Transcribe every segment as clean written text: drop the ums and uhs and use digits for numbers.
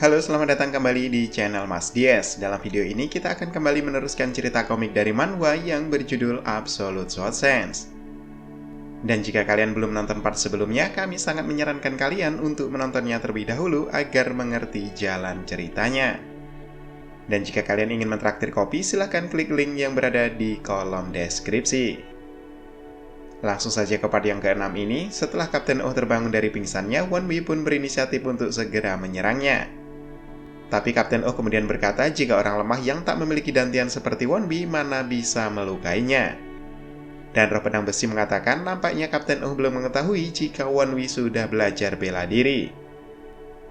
Halo, selamat datang kembali di channel Mas Dies. Dalam video ini kita akan kembali meneruskan cerita komik dari manhwa yang berjudul Absolute Sword Sense. Dan jika kalian belum nonton part sebelumnya, kami sangat menyarankan kalian untuk menontonnya terlebih dahulu agar mengerti jalan ceritanya. Dan jika kalian ingin mentraktir kopi, silahkan klik link yang berada di kolom deskripsi. Langsung saja ke part yang ke-6 ini, setelah Kapten Oh terbangun dari pingsannya, Wonwi pun berinisiatif untuk segera menyerangnya. Tapi Kapten Oh kemudian berkata jika orang lemah yang tak memiliki dantian seperti Wonwi mana bisa melukainya. Dan roh pedang besi mengatakan nampaknya Kapten Oh belum mengetahui jika Wonwi sudah belajar bela diri.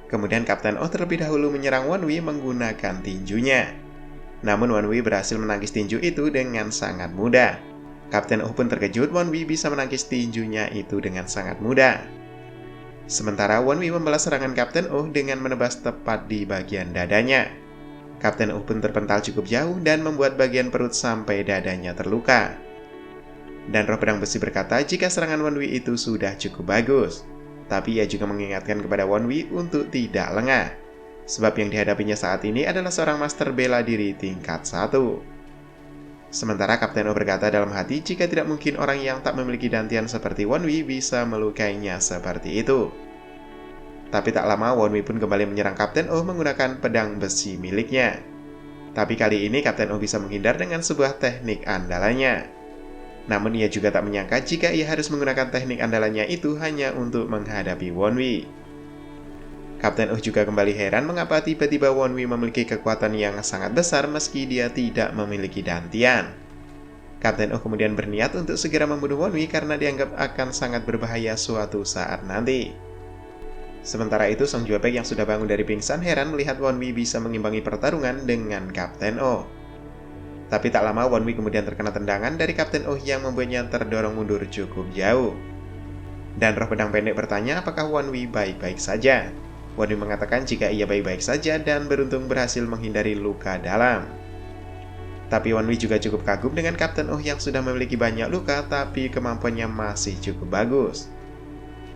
Kemudian Kapten Oh terlebih dahulu menyerang Wonwi menggunakan tinjunya. Namun Wonwi berhasil menangkis tinju itu dengan sangat mudah. Kapten Oh pun terkejut Wonwi bisa menangkis tinjunya itu dengan sangat mudah. Sementara Wonwi membalas serangan Kapten Oh dengan menebas tepat di bagian dadanya. Kapten Oh pun terpental cukup jauh dan membuat bagian perut sampai dadanya terluka. Dan roh pedang besi berkata jika serangan Wonwi itu sudah cukup bagus. Tapi ia juga mengingatkan kepada Wonwi untuk tidak lengah. Sebab yang dihadapinya saat ini adalah seorang master bela diri tingkat 1. Sementara Kapten Oh berkata dalam hati jika tidak mungkin orang yang tak memiliki dantian seperti Wonwi bisa melukainya seperti itu. Tapi tak lama Wonwi pun kembali menyerang Kapten Oh menggunakan pedang besi miliknya. Tapi kali ini Kapten Oh bisa menghindar dengan sebuah teknik andalannya. Namun ia juga tak menyangka jika ia harus menggunakan teknik andalannya itu hanya untuk menghadapi Wonwi. Kapten Oh juga kembali heran mengapa tiba-tiba Wonwi memiliki kekuatan yang sangat besar meski dia tidak memiliki dantian. Kapten Oh kemudian berniat untuk segera membunuh Wonwi karena dianggap akan sangat berbahaya suatu saat nanti. Sementara itu Song Juabek yang sudah bangun dari pingsan heran melihat Wonwi bisa mengimbangi pertarungan dengan Kapten Oh. Tapi tak lama Wonwi kemudian terkena tendangan dari Kapten Oh yang membuatnya terdorong mundur cukup jauh. Dan roh pedang pendek bertanya apakah Wonwi baik-baik saja. Wonwi mengatakan jika ia baik-baik saja dan beruntung berhasil menghindari luka dalam. Tapi Wonwi juga cukup kagum dengan Kapten Oh yang sudah memiliki banyak luka tapi kemampuannya masih cukup bagus.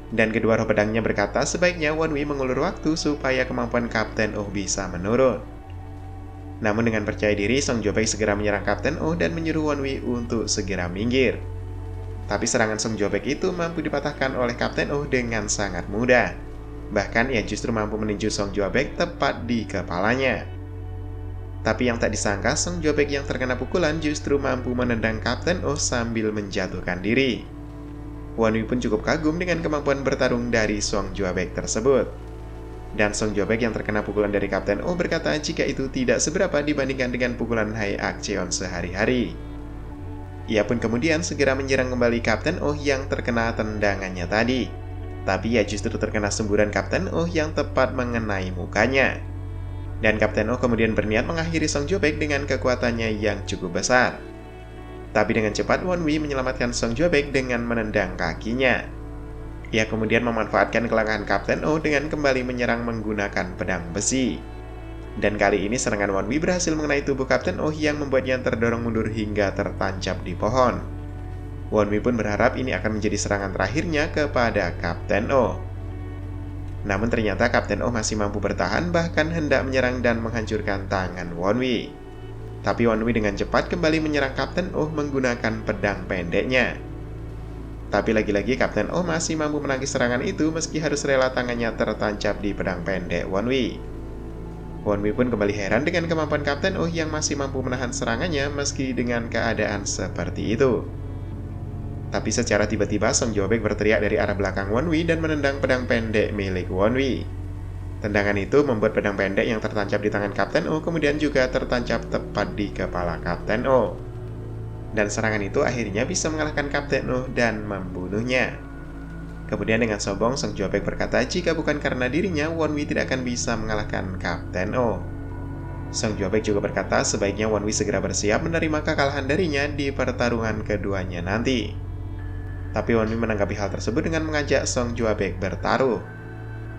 Dan kedua roh pedangnya berkata sebaiknya Wonwi mengulur waktu supaya kemampuan Kapten Oh bisa menurun. Namun dengan percaya diri, Song Juabek segera menyerang Kapten Oh dan menyuruh Wonwi untuk segera minggir. Tapi serangan Song Juabek itu mampu dipatahkan oleh Kapten Oh dengan sangat mudah. Bahkan ia justru mampu meninju Song Juabek tepat di kepalanya. Tapi yang tak disangka, Song Juabek yang terkena pukulan justru mampu menendang Kapten Oh sambil menjatuhkan diri. Wonwi pun cukup kagum dengan kemampuan bertarung dari Song Juabek tersebut. Dan Song Juabek yang terkena pukulan dari Kapten Oh berkata jika itu tidak seberapa dibandingkan dengan pukulan Hai Akcheon sehari-hari. Ia pun kemudian segera menyerang kembali Kapten Oh yang terkena tendangannya tadi. Tapi ia justru terkena semburan Kapten Oh yang tepat mengenai mukanya. Dan Kapten Oh kemudian berniat mengakhiri Song Juabek dengan kekuatannya yang cukup besar. Tapi dengan cepat Wonwi menyelamatkan Song Juabek dengan menendang kakinya. Ia kemudian memanfaatkan kelemahan Kapten Oh dengan kembali menyerang menggunakan pedang besi. Dan kali ini serangan Wonwi berhasil mengenai tubuh Kapten Oh yang membuatnya terdorong mundur hingga tertancap di pohon. Wonwi pun berharap ini akan menjadi serangan terakhirnya kepada Kapten Oh. Namun ternyata Kapten Oh masih mampu bertahan bahkan hendak menyerang dan menghancurkan tangan Wonwi. Tapi Wonwi dengan cepat kembali menyerang Kapten Oh menggunakan pedang pendeknya. Tapi lagi-lagi Kapten Oh masih mampu menangkis serangan itu meski harus rela tangannya tertancap di pedang pendek Wonwi. Wonwi pun kembali heran dengan kemampuan Kapten Oh yang masih mampu menahan serangannya meski dengan keadaan seperti itu. Tapi secara tiba-tiba Song Juabek berteriak dari arah belakang Wonwi dan menendang pedang pendek milik Wonwi. Tendangan itu membuat pedang pendek yang tertancap di tangan Kapten Oh kemudian juga tertancap tepat di kepala Kapten Oh. Dan serangan itu akhirnya bisa mengalahkan Kapten Oh dan membunuhnya. Kemudian dengan sombong Song Juabek berkata jika bukan karena dirinya Wonwi tidak akan bisa mengalahkan Kapten Oh. Song Juabek juga berkata sebaiknya Wonwi segera bersiap menerima kekalahan darinya di pertarungan keduanya nanti. Tapi Wonwi menanggapi hal tersebut dengan mengajak Song Juabek bertaruh.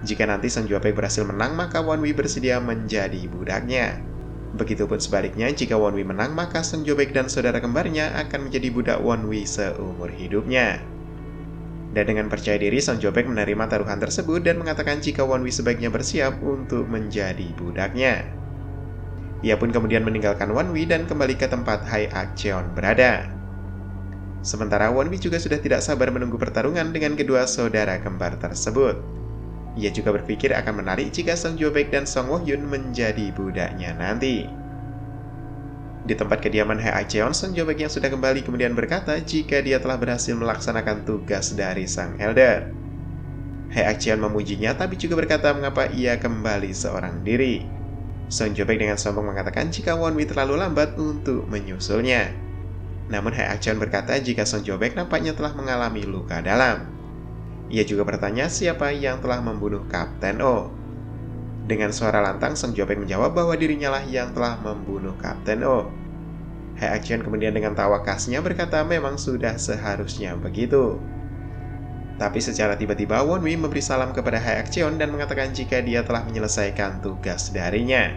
Jika nanti Song Juabek berhasil menang maka Wonwi bersedia menjadi budaknya. Begitupun sebaliknya jika Wonwi menang maka Song Juabek dan saudara kembarnya akan menjadi budak Wonwi seumur hidupnya. Dan dengan percaya diri, Song Jobek menerima taruhan tersebut dan mengatakan jika Won Wi sebaiknya bersiap untuk menjadi budaknya. Ia pun kemudian meninggalkan Won Wi dan kembali ke tempat Hae Ak Cheon berada. Sementara Won Wi juga sudah tidak sabar menunggu pertarungan dengan kedua saudara kembar tersebut. Ia juga berpikir akan menarik jika Song Jobek dan Song Woo Hyun menjadi budaknya nanti. Di tempat kediaman Hae Ak Cheon, Song Jobek yang sudah kembali kemudian berkata jika dia telah berhasil melaksanakan tugas dari sang elder. Hae Ak Cheon memujinya tapi juga berkata mengapa ia kembali seorang diri. Song Jobek dengan sombong mengatakan jika Won Wi terlalu lambat untuk menyusulnya. Namun Hae Ak Cheon berkata jika Song Jobek nampaknya telah mengalami luka dalam. Ia juga bertanya siapa yang telah membunuh Kapten Oh. Dengan suara lantang, Song Jobek menjawab bahwa dirinya lah yang telah membunuh Kapten Oh. Hae Ak Cheon kemudian dengan tawa khasnya berkata memang sudah seharusnya begitu. Tapi secara tiba-tiba Won Wi memberi salam kepada Hae Ak Cheon dan mengatakan jika dia telah menyelesaikan tugas darinya.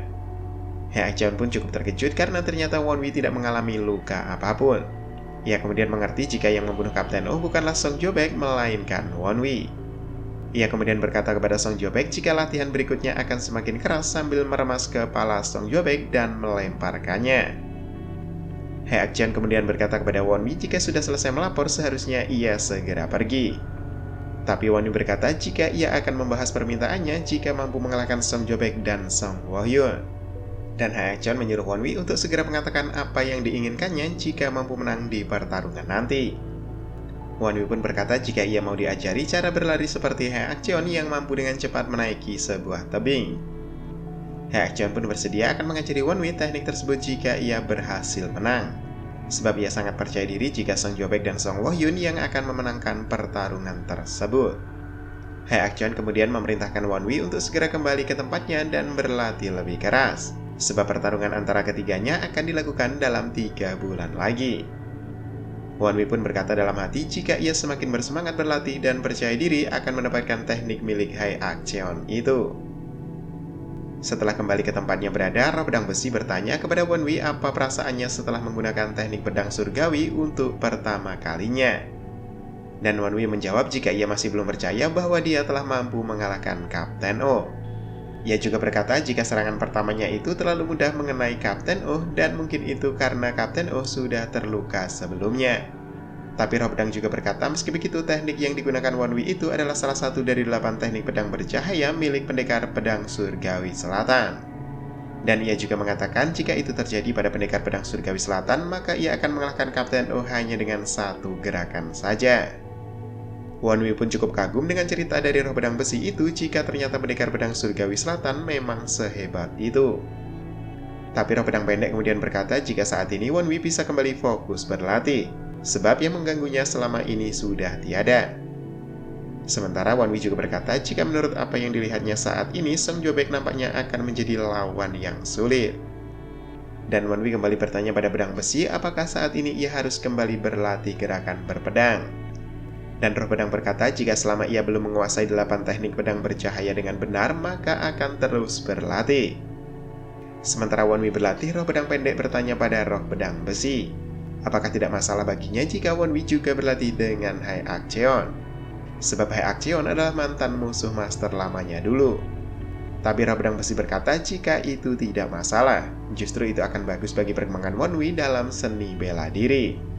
Hae Ak Cheon pun cukup terkejut karena ternyata Won Wi tidak mengalami luka apapun. Ia kemudian mengerti jika yang membunuh Kapten Oh bukanlah Song Jobek melainkan Won Wi. Ia kemudian berkata kepada Song Jobek jika latihan berikutnya akan semakin keras sambil meremas kepala Song Jobek dan melemparkannya. Hae Ak Cheon kemudian berkata kepada Won Wi jika sudah selesai melapor seharusnya ia segera pergi. Tapi Won Wi berkata jika ia akan membahas permintaannya jika mampu mengalahkan Song Jobek dan Song Woo Hyun. Dan Hae Ak Cheon menyuruh Won Wi untuk segera mengatakan apa yang diinginkannya jika mampu menang di pertarungan nanti. Won Wi pun berkata jika ia mau diajari cara berlari seperti Hae Ak Cheon yang mampu dengan cepat menaiki sebuah tebing. Hae Ak Cheon pun bersedia akan mengajari Won Wi teknik tersebut jika ia berhasil menang. Sebab ia sangat percaya diri jika Song Jobek dan Song Woo Hyun yang akan memenangkan pertarungan tersebut. Hae Ak Cheon kemudian memerintahkan Won Wi untuk segera kembali ke tempatnya dan berlatih lebih keras. Sebab pertarungan antara ketiganya akan dilakukan dalam 3 bulan lagi. Won Wi pun berkata dalam hati jika ia semakin bersemangat berlatih dan percaya diri akan mendapatkan teknik milik Hae Ak Cheon itu. Setelah kembali ke tempatnya berada, roh pedang besi bertanya kepada Won Wi apa perasaannya setelah menggunakan teknik pedang surgawi untuk pertama kalinya. Dan Won Wi menjawab jika ia masih belum percaya bahwa dia telah mampu mengalahkan Kapten Oh. Ia juga berkata jika serangan pertamanya itu terlalu mudah mengenai Kapten Oh dan mungkin itu karena Kapten Oh sudah terluka sebelumnya. Tapi roh pedang juga berkata meski begitu teknik yang digunakan Won Wi itu adalah salah satu dari 8 teknik pedang bercahaya milik pendekar pedang surgawi selatan. Dan ia juga mengatakan jika itu terjadi pada pendekar pedang surgawi selatan maka ia akan mengalahkan Kapten Oh hanya dengan 1 gerakan saja. Won Wi pun cukup kagum dengan cerita dari roh pedang besi itu jika ternyata pendekar pedang surgawi selatan memang sehebat itu. Tapi roh pedang pendek kemudian berkata jika saat ini Won Wi bisa kembali fokus berlatih, sebab yang mengganggunya selama ini sudah tiada. Sementara Won Wi juga berkata jika menurut apa yang dilihatnya saat ini Song Jobek nampaknya akan menjadi lawan yang sulit. Dan Won Wi kembali bertanya pada pedang besi apakah saat ini ia harus kembali berlatih gerakan berpedang. Dan roh pedang berkata jika selama ia belum menguasai 8 teknik pedang bercahaya dengan benar maka akan terus berlatih. Sementara Won Wi berlatih, roh pedang pendek bertanya pada roh pedang besi apakah tidak masalah baginya jika Won Wi juga berlatih dengan Hae Ak Cheon. Sebab Hae Ak Cheon adalah mantan musuh master lamanya dulu. Tapi roh pedang besi berkata jika itu tidak masalah, justru itu akan bagus bagi perkembangan Won Wi dalam seni bela diri.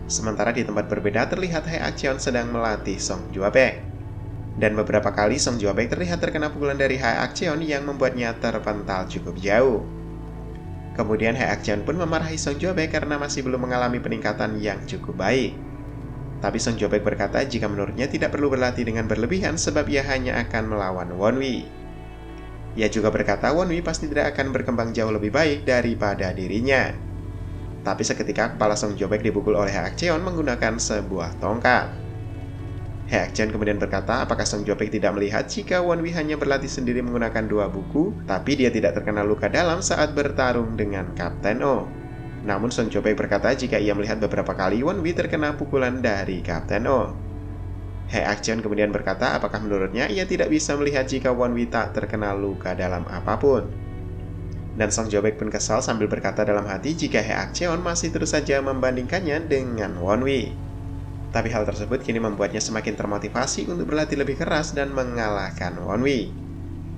Sementara di tempat berbeda terlihat Hae Ak Cheon sedang melatih Song Jobek. Dan beberapa kali Song Jobek terlihat terkena pukulan dari Hae Ak Cheon yang membuatnya terpental cukup jauh. Kemudian Hae Ak Cheon pun memarahi Song Jobek karena masih belum mengalami peningkatan yang cukup baik. Tapi Song Jobek berkata jika menurutnya tidak perlu berlatih dengan berlebihan sebab ia hanya akan melawan Won Wi. Ia juga berkata Won Wi pasti tidak akan berkembang jauh lebih baik daripada dirinya. Tapi seketika kepala Song Jobek dipukul oleh Hae Ak Cheon menggunakan sebuah tongkat. Hae Ak Cheon kemudian berkata apakah Song Jobek tidak melihat jika Won Wi hanya berlatih sendiri menggunakan 2 buku, tapi dia tidak terkena luka dalam saat bertarung dengan Kapten Oh. Namun Song Jobek berkata jika ia melihat beberapa kali Won Wi terkena pukulan dari Kapten Oh. Hae Ak Cheon kemudian berkata apakah menurutnya ia tidak bisa melihat jika Won Wi tak terkena luka dalam apapun. Dan Song Jobek pun kesal sambil berkata dalam hati jika Hae Ak Cheon masih terus saja membandingkannya dengan Won Wi. Tapi hal tersebut kini membuatnya semakin termotivasi untuk berlatih lebih keras dan mengalahkan Wonwi.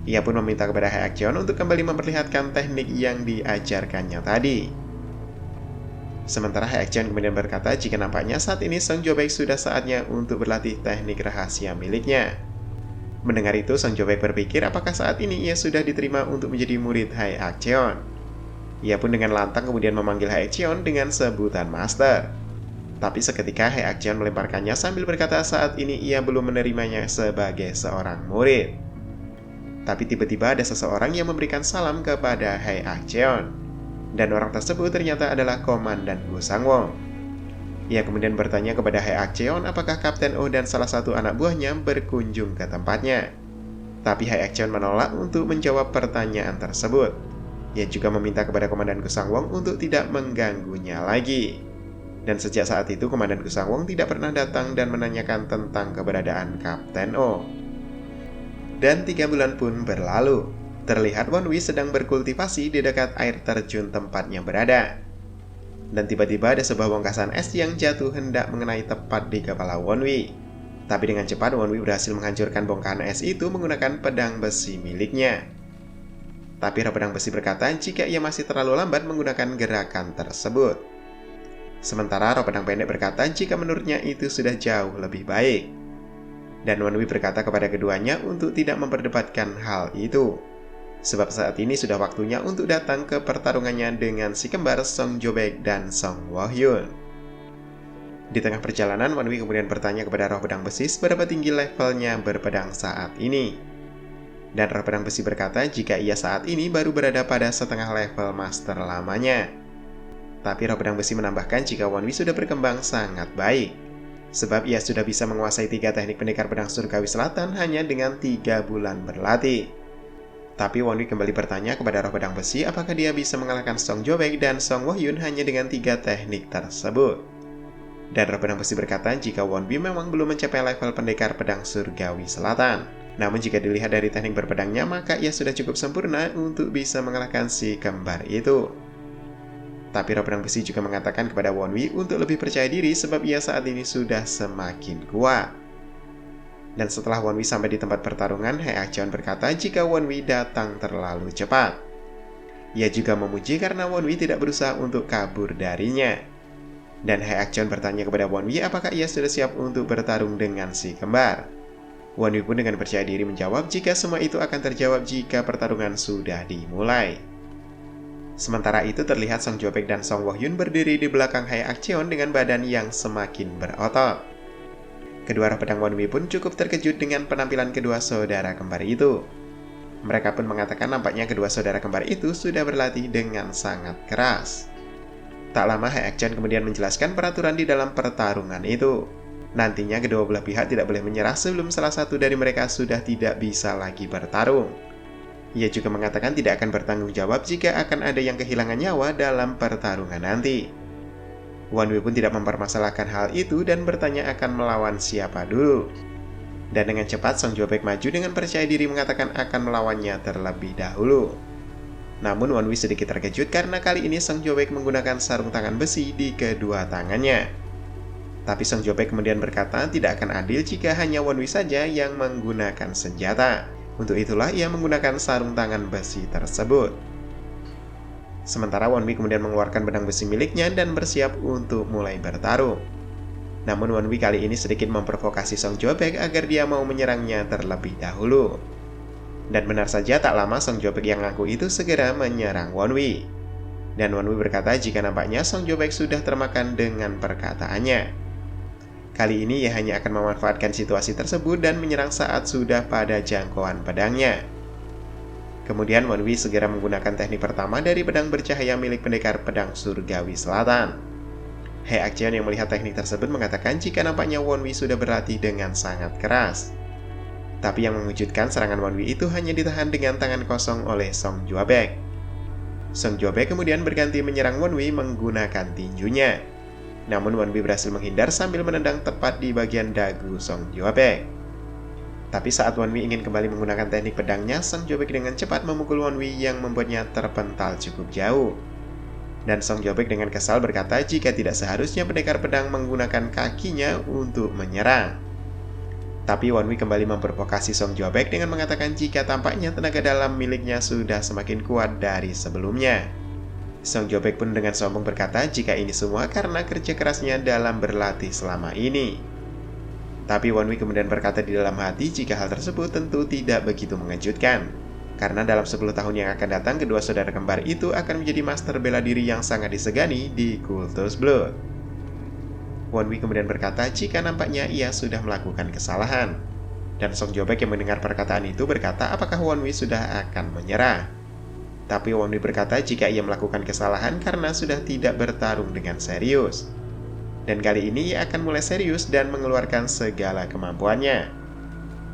Ia pun meminta kepada Hae-Akjeon untuk kembali memperlihatkan teknik yang diajarkannya tadi. Sementara Hae-Akjeon kemudian berkata jika nampaknya saat ini Song Jo-baek sudah saatnya untuk berlatih teknik rahasia miliknya. Mendengar itu, Song Jo-baek berpikir apakah saat ini ia sudah diterima untuk menjadi murid Hae-Akjeon. Ia pun dengan lantang kemudian memanggil Hae-Akjeon dengan sebutan master. Tapi seketika Hae-Akjeon melemparkannya sambil berkata saat ini ia belum menerimanya sebagai seorang murid. Tapi tiba-tiba ada seseorang yang memberikan salam kepada Hae-Akjeon. Dan orang tersebut ternyata adalah Komandan Gu Sangwon. Ia kemudian bertanya kepada Hae-Akjeon apakah Kapten Oh dan salah satu anak buahnya berkunjung ke tempatnya. Tapi Hae-Akjeon menolak untuk menjawab pertanyaan tersebut. Ia juga meminta kepada Komandan Gu Sangwon untuk tidak mengganggunya lagi. Dan sejak saat itu Komandan Gu Sangwon tidak pernah datang dan menanyakan tentang keberadaan Kapten Oh. Dan 3 bulan pun berlalu. Terlihat Wonwi sedang berkultivasi di dekat air terjun tempatnya berada. Dan tiba-tiba ada sebuah bongkasan es yang jatuh hendak mengenai tepat di kepala Wonwi. Tapi dengan cepat Wonwi berhasil menghancurkan bongkahan es itu menggunakan pedang besi miliknya. Tapi roh pedang besi berkata jika ia masih terlalu lambat menggunakan gerakan tersebut. Sementara roh pedang pendek berkata jika menurutnya itu sudah jauh lebih baik. Dan Wonwi berkata kepada keduanya untuk tidak memperdebatkan hal itu. Sebab saat ini sudah waktunya untuk datang ke pertarungannya dengan si kembar Song Jo-baek dan Song Woo-hyun. Di tengah perjalanan, Wonwi kemudian bertanya kepada roh pedang besi seberapa tinggi levelnya berpedang saat ini. Dan roh pedang besi berkata jika ia saat ini baru berada pada setengah level master lamanya. Tapi roh pedang besi menambahkan jika Wonwi sudah berkembang sangat baik. Sebab ia sudah bisa menguasai 3 teknik pendekar pedang surgawi selatan hanya dengan 3 bulan berlatih. Tapi Wonwi kembali bertanya kepada roh pedang besi apakah dia bisa mengalahkan Song Jo-baek dan Song Woo-hyun hanya dengan 3 teknik tersebut. Dan roh pedang besi berkata jika Wonwi memang belum mencapai level pendekar pedang surgawi selatan. Namun jika dilihat dari teknik berpedangnya maka ia sudah cukup sempurna untuk bisa mengalahkan si kembar itu. Tapi roh pedang besi juga mengatakan kepada Wonwi untuk lebih percaya diri sebab ia saat ini sudah semakin kuat. Dan setelah Wonwi sampai di tempat pertarungan, Hae-Akjeon berkata jika Wonwi datang terlalu cepat. Ia juga memuji karena Wonwi tidak berusaha untuk kabur darinya. Dan Hae-Akjeon bertanya kepada Wonwi apakah ia sudah siap untuk bertarung dengan si kembar. Wonwi pun dengan percaya diri menjawab jika semua itu akan terjawab jika pertarungan sudah dimulai. Sementara itu terlihat Song Jo-baek dan Song Woo-hyun berdiri di belakang Hae-Akjeon dengan badan yang semakin berotot. Kedua roh pedang Wonwi pun cukup terkejut dengan penampilan kedua saudara kembar itu. Mereka pun mengatakan nampaknya kedua saudara kembar itu sudah berlatih dengan sangat keras. Tak lama Hae-Akjeon kemudian menjelaskan peraturan di dalam pertarungan itu. Nantinya kedua belah pihak tidak boleh menyerah sebelum salah satu dari mereka sudah tidak bisa lagi bertarung. Ia juga mengatakan tidak akan bertanggung jawab jika akan ada yang kehilangan nyawa dalam pertarungan nanti. Wonwi pun tidak mempermasalahkan hal itu dan bertanya akan melawan siapa dulu. Dan dengan cepat Song Jo-baek maju dengan percaya diri mengatakan akan melawannya terlebih dahulu. Namun Wonwi sedikit terkejut karena kali ini Song Jo-baek menggunakan sarung tangan besi di kedua tangannya. Tapi Song Jo-baek kemudian berkata tidak akan adil jika hanya Wonwi saja yang menggunakan senjata. Untuk itulah ia menggunakan sarung tangan besi tersebut. Sementara Wonwi kemudian mengeluarkan pedang besi miliknya dan bersiap untuk mulai bertarung. Namun Wonwi kali ini sedikit memprovokasi Song Jo-baek agar dia mau menyerangnya terlebih dahulu. Dan benar saja tak lama Song Jo-baek yang ngaku itu segera menyerang Wonwi. Dan Wonwi berkata jika nampaknya Song Jo-baek sudah termakan dengan perkataannya. Kali ini ia hanya akan memanfaatkan situasi tersebut dan menyerang saat sudah pada jangkauan pedangnya. Kemudian Wonwi segera menggunakan teknik pertama dari pedang bercahaya milik pendekar pedang surgawi selatan. Hae-Akjeon yang melihat teknik tersebut mengatakan jika nampaknya Wonwi sudah berlatih dengan sangat keras. Tapi yang mengejutkan serangan Wonwi itu hanya ditahan dengan tangan kosong oleh Song Jo-baek. Song Jo-baek kemudian berganti menyerang Wonwi menggunakan tinjunya. Namun Wonwi berhasil menghindar sambil menendang tepat di bagian dagu Song Jo-baek. Tapi saat Wonwi ingin kembali menggunakan teknik pedangnya, Song Jo-baek dengan cepat memukul Wonwi yang membuatnya terpental cukup jauh. Dan Song Jobek dengan kesal berkata jika tidak seharusnya pendekar pedang menggunakan kakinya untuk menyerang. Tapi Won Wei kembali memprovokasi Song Jobek dengan mengatakan jika tampaknya tenaga dalam miliknya sudah semakin kuat dari sebelumnya. Song Jobek pun dengan sombong berkata jika ini semua karena kerja kerasnya dalam berlatih selama ini. Tapi Won Wei kemudian berkata di dalam hati jika hal tersebut tentu tidak begitu mengejutkan. Karena dalam 10 tahun yang akan datang, kedua saudara kembar itu akan menjadi master bela diri yang sangat disegani di Cultus Blood. Won Wei kemudian berkata jika nampaknya ia sudah melakukan kesalahan. Dan Song Jobek yang mendengar perkataan itu berkata apakah Won Wei sudah akan menyerah. Tapi Won Wei berkata jika ia melakukan kesalahan karena sudah tidak bertarung dengan serius. Dan kali ini ia akan mulai serius dan mengeluarkan segala kemampuannya.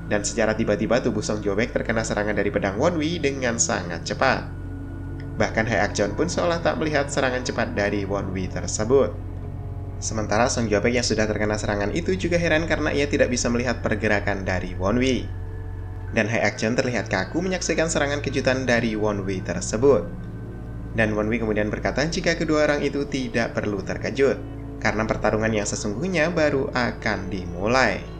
Dan secara tiba-tiba tubuh Song Jobek terkena serangan dari pedang Won Wei dengan sangat cepat. Bahkan Hae Ak-jeon pun seolah tak melihat serangan cepat dari Won Wei tersebut. Sementara Song Jobek yang sudah terkena serangan itu juga heran karena ia tidak bisa melihat pergerakan dari Won Wei. Dan Hae Ak-jeon terlihat kaku menyaksikan serangan kejutan dari Won Wei tersebut. Dan Won Wei kemudian berkata jika kedua orang itu tidak perlu terkejut, karena pertarungan yang sesungguhnya baru akan dimulai.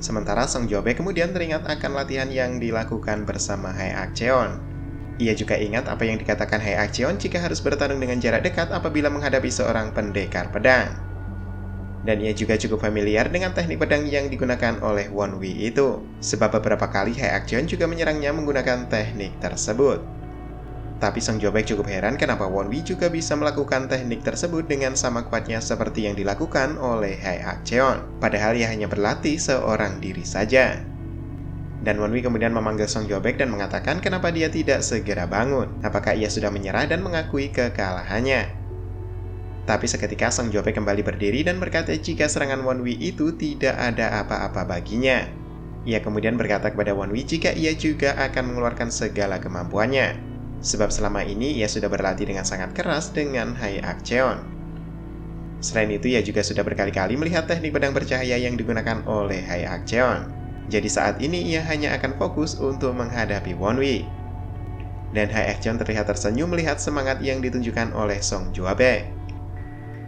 Sementara Song Jobek kemudian teringat akan latihan yang dilakukan bersama Hae Ak-jeon. Ia juga ingat apa yang dikatakan Hae Ak-jeon jika harus bertarung dengan jarak dekat apabila menghadapi seorang pendekar pedang. Dan ia juga cukup familiar dengan teknik pedang yang digunakan oleh Won Wei itu, sebab beberapa kali Hae Ak-jeon juga menyerangnya menggunakan teknik tersebut. Tapi Song Jobek cukup heran kenapa Won Wei juga bisa melakukan teknik tersebut dengan sama kuatnya seperti yang dilakukan oleh Hae Ak-jeon, padahal ia hanya berlatih seorang diri saja. Dan Won Wei kemudian memanggil Song Jobek dan mengatakan kenapa dia tidak segera bangun, apakah ia sudah menyerah dan mengakui kekalahannya. Tapi seketika Song Jobek kembali berdiri dan berkata jika serangan Won Wei itu tidak ada apa-apa baginya. Ia kemudian berkata kepada Won Wei jika ia juga akan mengeluarkan segala kemampuannya, sebab selama ini ia sudah berlatih dengan sangat keras dengan Hae Ak-jeon. Selain itu ia juga sudah berkali-kali melihat teknik pedang bercahaya yang digunakan oleh Hae Ak-jeon. Jadi saat ini ia hanya akan fokus untuk menghadapi Won Wei. Dan Hae Ak-jeon terlihat tersenyum melihat semangat yang ditunjukkan oleh Song Jobek.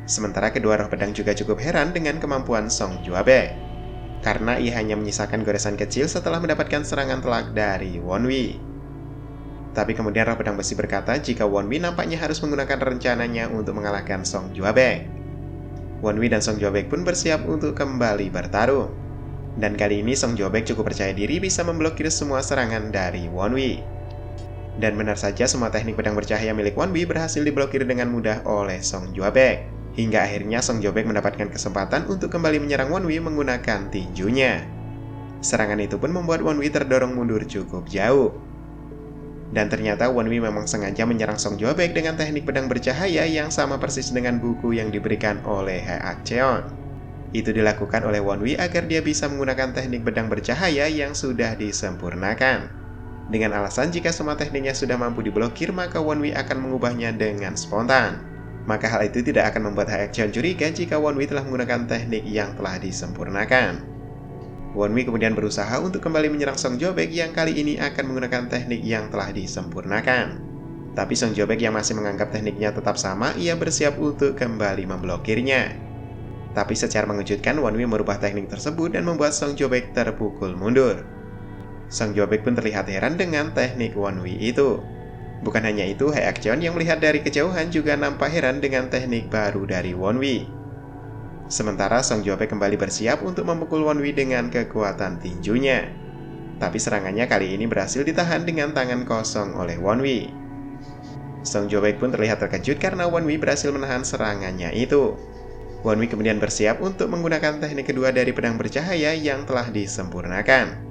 Sementara kedua roh pedang juga cukup heran dengan kemampuan Song Jobek, karena ia hanya menyisakan goresan kecil setelah mendapatkan serangan telak dari Won Wei. Tapi kemudian roh pedang besi berkata jika Won Wei nampaknya harus menggunakan rencananya untuk mengalahkan Song Jobek. Won Wei dan Song Jobek pun bersiap untuk kembali bertarung. Dan kali ini Song Jobek cukup percaya diri bisa memblokir semua serangan dari Won Wei. Dan benar saja semua teknik pedang bercahaya milik Won Wei berhasil diblokir dengan mudah oleh Song Jobek. Hingga akhirnya Song Jobek mendapatkan kesempatan untuk kembali menyerang Won Wei menggunakan tinjunya. Serangan itu pun membuat Won Wei terdorong mundur cukup jauh. Dan ternyata Won Wei memang sengaja menyerang Song Jobek dengan teknik pedang bercahaya yang sama persis dengan buku yang diberikan oleh Hae Ak-jeon. Itu dilakukan oleh Won Wei agar dia bisa menggunakan teknik pedang bercahaya yang sudah disempurnakan. Dengan alasan jika semua tekniknya sudah mampu diblokir maka Won Wei akan mengubahnya dengan spontan. Maka hal itu tidak akan membuat Hae Ak-jeon curiga jika Won Wei telah menggunakan teknik yang telah disempurnakan. Won Wei kemudian berusaha untuk kembali menyerang Song Jobek yang kali ini akan menggunakan teknik yang telah disempurnakan. Tapi Song Jobek yang masih menganggap tekniknya tetap sama, ia bersiap untuk kembali memblokirnya. Tapi secara mengejutkan Won Wei merubah teknik tersebut dan membuat Song Jobek terpukul mundur. Song Jobek pun terlihat heran dengan teknik Won Wei itu. Bukan hanya itu, Hae Ak-jeon yang melihat dari kejauhan juga nampak heran dengan teknik baru dari Won Wei. Sementara Song Jobek kembali bersiap untuk memukul Won Wei dengan kekuatan tinjunya. Tapi serangannya kali ini berhasil ditahan dengan tangan kosong oleh Won Wei. Song Jobek pun terlihat terkejut karena Won Wei berhasil menahan serangannya itu. Won Wei kemudian bersiap untuk menggunakan teknik kedua dari pedang bercahaya yang telah disempurnakan.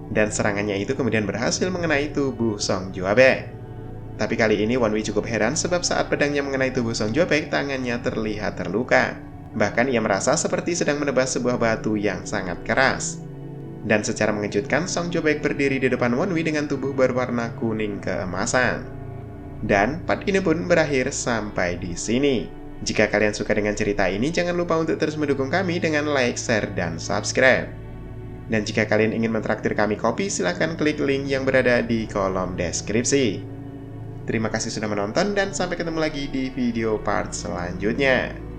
Dan serangannya itu kemudian berhasil mengenai tubuh Song Jobek. Tapi kali ini Won Wei cukup heran sebab saat pedangnya mengenai tubuh Song Jobek, tangannya terlihat terluka. Bahkan ia merasa seperti sedang menebas sebuah batu yang sangat keras. Dan secara mengejutkan, Song Jobek berdiri di depan Won Wei dengan tubuh berwarna kuning keemasan. Dan part ini pun berakhir sampai di sini. Jika kalian suka dengan cerita ini, jangan lupa untuk terus mendukung kami dengan like, share, dan subscribe. Dan jika kalian ingin mentraktir kami kopi, silahkan klik link yang berada di kolom deskripsi. Terima kasih sudah menonton dan sampai ketemu lagi di video part selanjutnya.